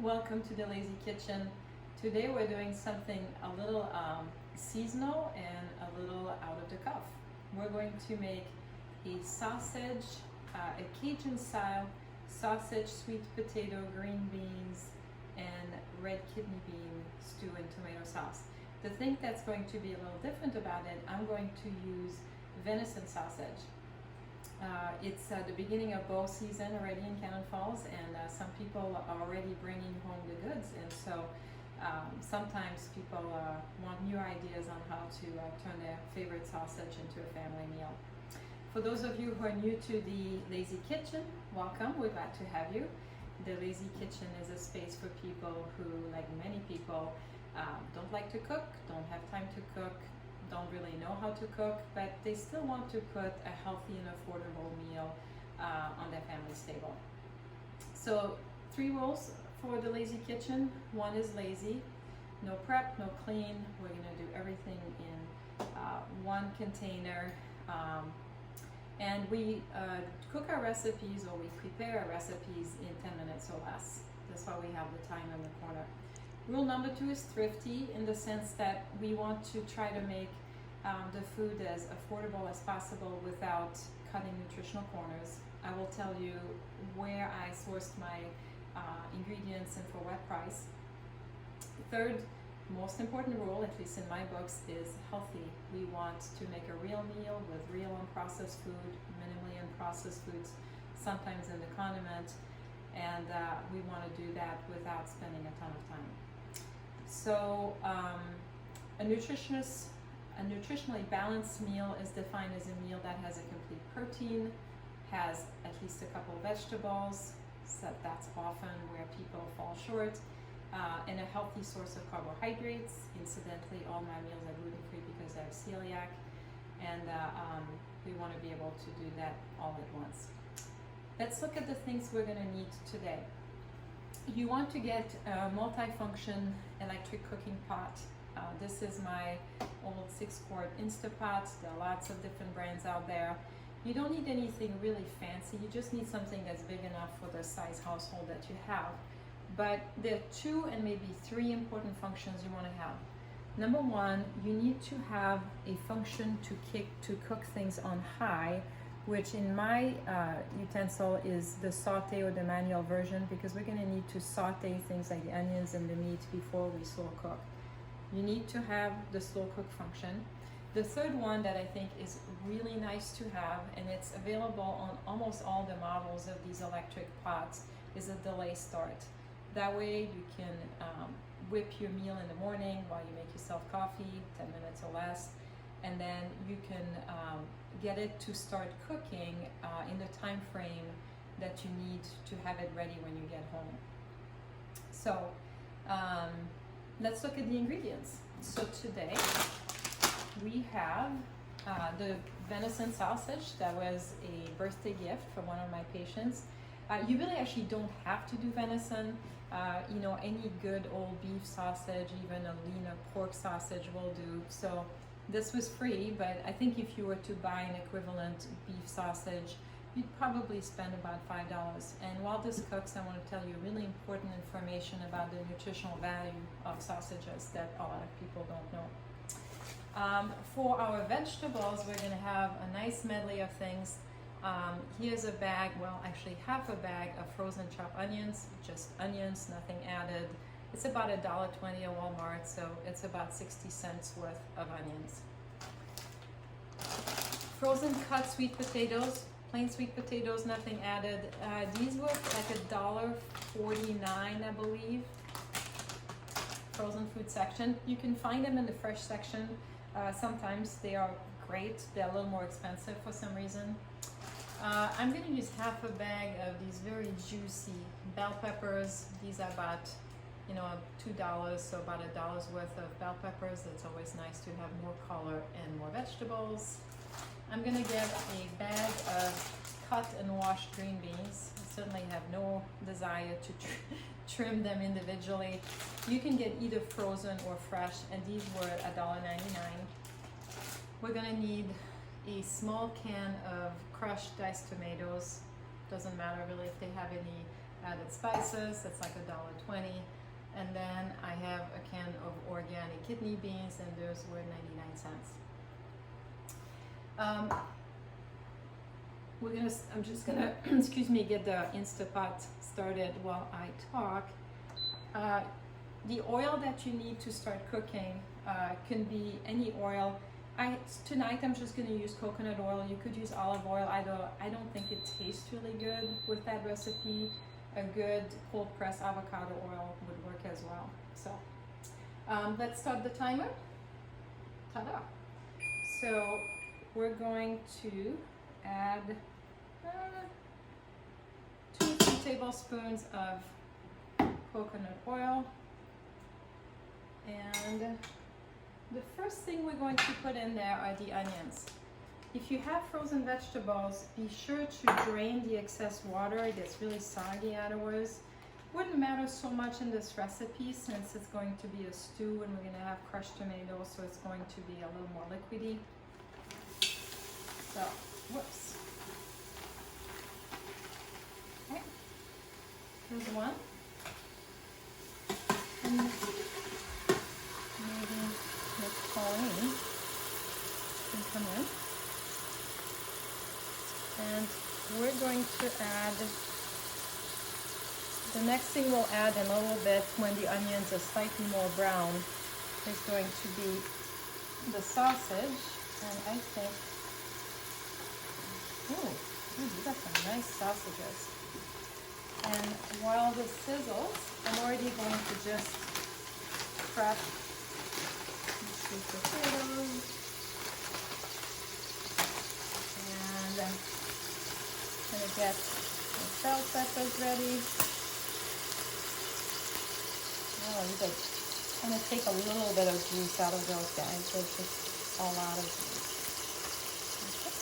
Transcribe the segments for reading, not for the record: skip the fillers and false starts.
Welcome to the LaZ Kitchen. Today we're doing something a little seasonal and a little out of the cuff. We're going to make a sausage, a Cajun style sausage, sweet potato, green beans, and red kidney bean stew and tomato sauce. The thing that's going to be a little different about it, I'm going to use venison sausage. It's the beginning of bow season already in Cannon Falls, and some people are already bringing home the goods, and so sometimes people want new ideas on how to turn their favorite sausage into a family meal. For those of you who are new to the LaZ Kitchen, welcome. We're glad to have you. The LaZ Kitchen is a space for people who, like many people, don't like to cook, don't have time to cook, don't really know how to cook, but they still want to put a healthy and affordable meal on their family's table. So 3 rules for the LaZ Kitchen. One is lazy, no prep, no clean. We're gonna do everything in one container. And we cook our recipes, or we prepare our recipes in 10 minutes or less. That's why we have the time in the corner. Rule number 2 is thrifty, in the sense that we want to try to make the food as affordable as possible without cutting nutritional corners. I will tell you where I sourced my ingredients and for what price. Third, most important rule, at least in my books, is healthy. We want to make a real meal with real unprocessed food, minimally unprocessed foods, sometimes in the condiment, and we want to do that without spending a ton of time. So a nutritionally balanced meal is defined as a meal that has a complete protein, has at least a couple vegetables, so that's often where people fall short, and a healthy source of carbohydrates. Incidentally, all my meals are gluten-free because I have celiac, and we want to be able to do that all at once. Let's look at the things we're going to need today. You want to get a multi-function electric cooking pot. This is my old 6-quart Instapot. There are lots of different brands out there. You don't need anything really fancy. You just need something that's big enough for the size household that you have. But there are 2 and maybe 3 important functions you want to have. Number 1, you need to have a function to cook things on high, which in my utensil is the saute or the manual version, because we're going to need to saute things like the onions and the meat before we slow cook. You need to have the slow cook function. The third one that I think is really nice to have, and it's available on almost all the models of these electric pots, is a delay start. That way you can whip your meal in the morning while you make yourself coffee, 10 minutes or less, and then you can get it to start cooking in the time frame that you need to have it ready when you get home. So let's look at the ingredients. So today we have the venison sausage. That was a birthday gift from one of my patients. You really actually don't have to do venison. You know, any good old beef sausage, even a leaner pork sausage will do. So this was free, but I think if you were to buy an equivalent beef sausage, you'd probably spend about $5. And while this cooks, I want to tell you really important information about the nutritional value of sausages that a lot of people don't know. For our vegetables, we're going to have a nice medley of things. Here's a bag, well actually half a bag of frozen chopped onions, just onions, nothing added. It's about $1.20 at Walmart, so it's about 60 cents worth of onions. Frozen cut sweet potatoes, plain sweet potatoes, nothing added. These were like $1.49, I believe. Frozen food section. You can find them in the fresh section. Sometimes they are great. They're a little more expensive for some reason. I'm going to use half a bag of these very juicy bell peppers. These are about, $2, so about $1 worth of bell peppers. It's always nice to have more color and more vegetables. I'm going to get a bag of cut and washed green beans. I certainly have no desire to trim them individually. You can get either frozen or fresh, and these were $1.99. We're going to need a small can of crushed diced tomatoes. Doesn't matter really if they have any added spices. That's like $1.20. And then I have a can of organic kidney beans, and those were 99 cents. I'm just gonna, excuse me, get the Instapot started while I talk. The oil that you need to start cooking can be any oil. Tonight I'm just gonna use coconut oil. You could use olive oil. I don't think it tastes really good with that recipe. A good cold pressed avocado oil would work as well. So let's start the timer. Ta-da! So we're going to add 2 or 3 tablespoons of coconut oil, and the first thing we're going to put in there are the onions. If you have frozen vegetables, be sure to drain the excess water. It gets really soggy afterwards. Wouldn't matter so much in this recipe since it's going to be a stew and we're going to have crushed tomatoes, so it's going to be a little more liquidy. So, whoops. Okay. Here's one. And maybe Miss Pauline can come in. And we're going to add, the next thing we'll add in a little bit when the onions are slightly more brown is going to be the sausage. And I think, you got some nice sausages. And while this sizzles, I'm already going to just prep the sweet potatoes. And I'm gonna get the bell peppers ready. Oh, I'm gonna take a little bit of juice out of those guys. They're just all out of juice. Okay.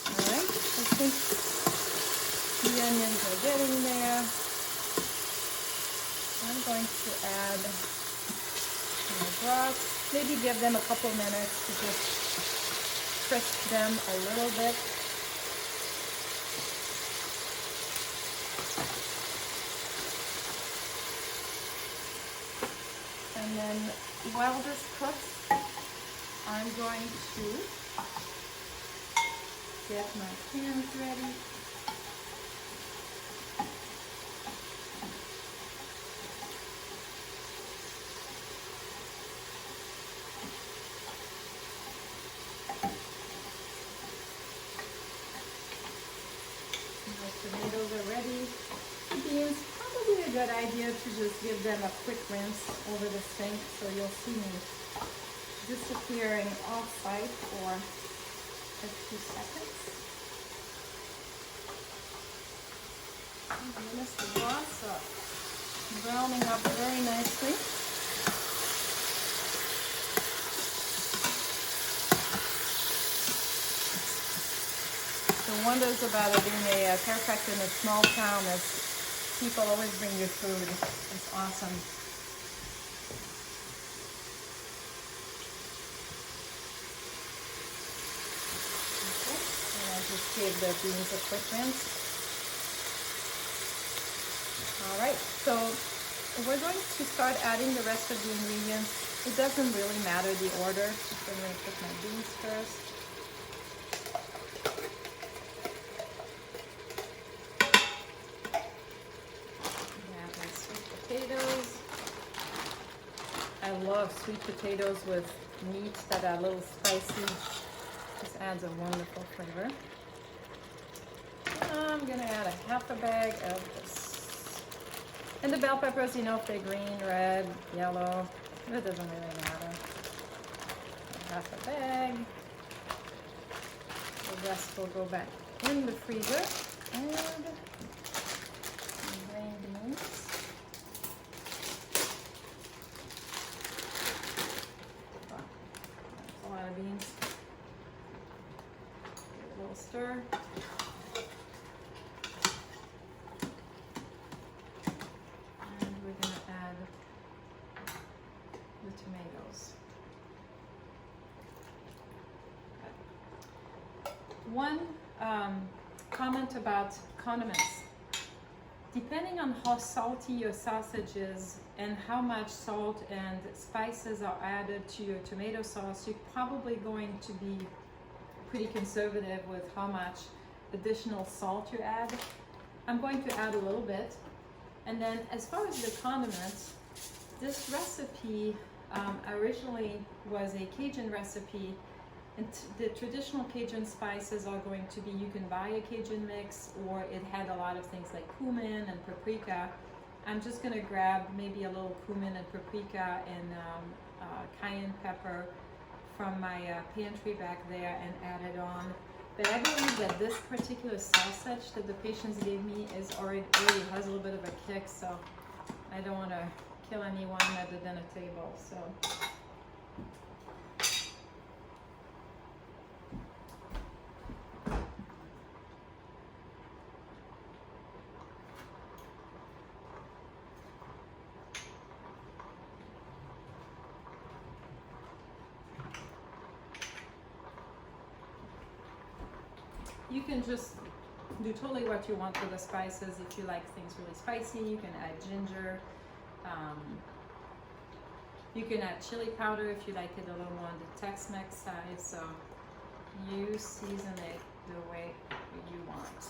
All right, I think the onions are getting there. I'm going to add my broth. Maybe give them a couple minutes to just crisp them a little bit. And then while this cooks, I'm going to get my pans ready. Tomatoes are ready. Beans, probably a good idea to just give them a quick rinse over the sink, so you'll see me disappearing off site for a few seconds. And this is also browning up very nicely. The wonders about it being a chiropractor in a small town is people always bring you food. It's awesome. Okay. And I just gave the beans a quick rinse. All right, so we're going to start adding the rest of the ingredients. It doesn't really matter the order. So I'm going to put my beans first. Potatoes. I love sweet potatoes with meats that are a little spicy. This adds a wonderful flavor. I'm gonna add a half a bag of this. And the bell peppers, you know, if they're green, red, yellow, it doesn't really matter. Half a bag. The rest will go back in the freezer. And green beans. Beans. A little stir. And we're going to add the tomatoes. Okay. One comment about condiments. Depending on how salty your sausage is and how much salt and spices are added to your tomato sauce, you're probably going to be pretty conservative with how much additional salt you add. I'm going to add a little bit. And then as far as the condiments, this recipe originally was a Cajun recipe, and the traditional Cajun spices are going to be, you can buy a Cajun mix, or it had a lot of things like cumin and paprika. I'm just gonna grab maybe a little cumin and paprika and cayenne pepper from my pantry back there and add it on. But I believe that this particular sausage that the patients gave me is already has a little bit of a kick, so I don't want to kill anyone at the dinner table. So you can just do totally what you want with the spices. If you like things really spicy, you can add ginger. You can add chili powder if you like it a little more on the Tex-Mex side. So you season it the way you want.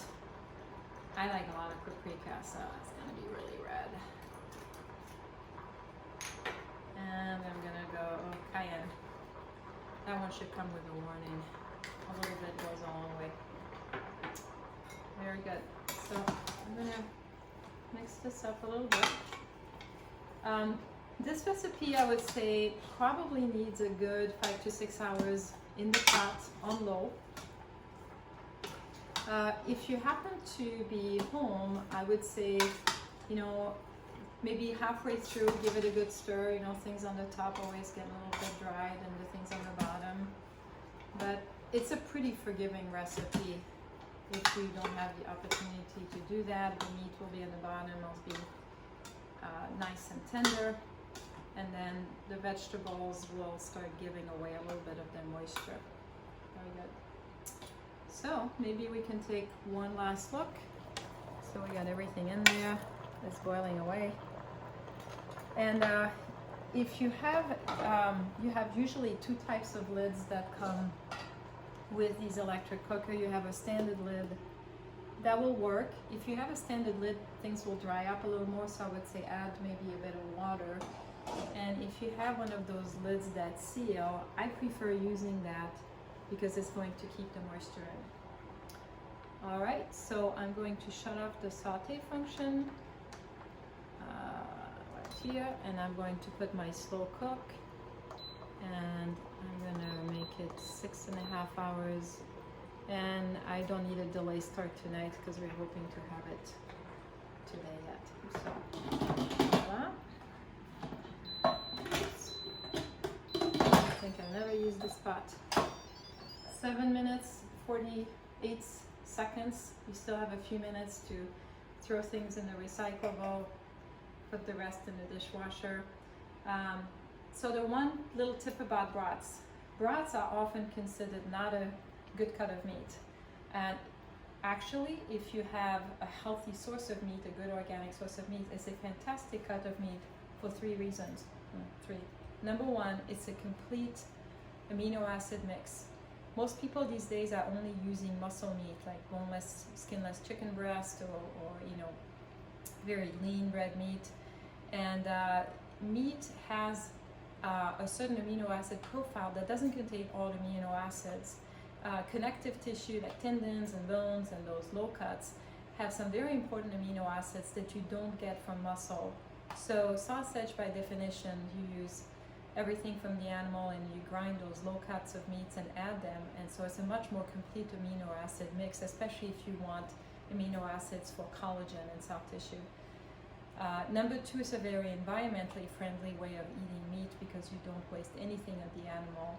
I like a lot of paprika, so it's gonna be really red. And I'm gonna go cayenne. That one should come with a warning. A little bit goes a long way. Very good. So I'm gonna mix this up a little bit. This recipe, I would say, probably needs a good 5 to 6 hours in the pot on low. If you happen to be home, I would say, you know, maybe halfway through, give it a good stir. You know, things on the top always get a little bit dried, and the things on the bottom. But it's a pretty forgiving recipe. If you don't have the opportunity to do that, the meat will be at the bottom, it'll be nice and tender, and then the vegetables will start giving away a little bit of their moisture. Very good. So maybe we can take one last look. So we got everything in there, it's boiling away. And if you have usually two types of lids that come with these electric cooker. You have a standard lid that will work. If you have a standard lid, things will dry up a little more, so I would say add maybe a bit of water. And if you have one of those lids that seal, I prefer using that because it's going to keep the moisture in. All right, so I'm going to shut off the saute function right here, and I'm going to put my slow cook, and I'm gonna make it 6.5 hours, and I don't need a delay start tonight because we're hoping to have it today yet. So, voila. I think I've never used this pot. 7 minutes, 48 seconds. You still have a few minutes to throw things in the recyclable, put the rest in the dishwasher. So the one little tip about brats. Brats are often considered not a good cut of meat. And actually, if you have a healthy source of meat, a good organic source of meat, it's a fantastic cut of meat for 3 reasons. 3. Number 1, it's a complete amino acid mix. Most people these days are only using muscle meat, like boneless, skinless chicken breast, or you know, very lean red meat. And meat has a certain amino acid profile that doesn't contain all the amino acids. Connective tissue like tendons and bones and those low cuts have some very important amino acids that you don't get from muscle. So sausage, by definition, you use everything from the animal and you grind those low cuts of meats and add them, and so it's a much more complete amino acid mix, especially if you want amino acids for collagen and soft tissue. Number 2 is a very environmentally friendly way of eating meat because you don't waste anything of the animal.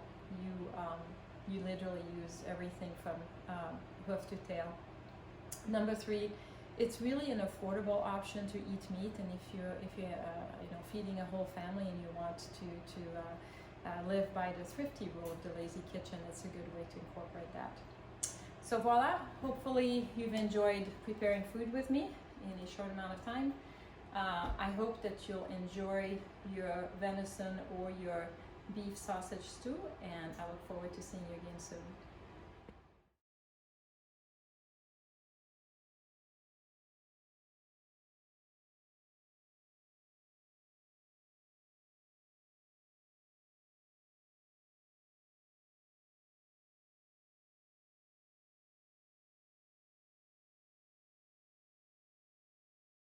You literally use everything from hoof to tail. Number 3, it's really an affordable option to eat meat, and if you're you know, feeding a whole family and you want to live by the thrifty rule of the LaZ Kitchen, it's a good way to incorporate that. So voila, hopefully you've enjoyed preparing food with me. in a short amount of time. I hope that you'll enjoy your venison or your beef sausage stew, and I look forward to seeing you again soon.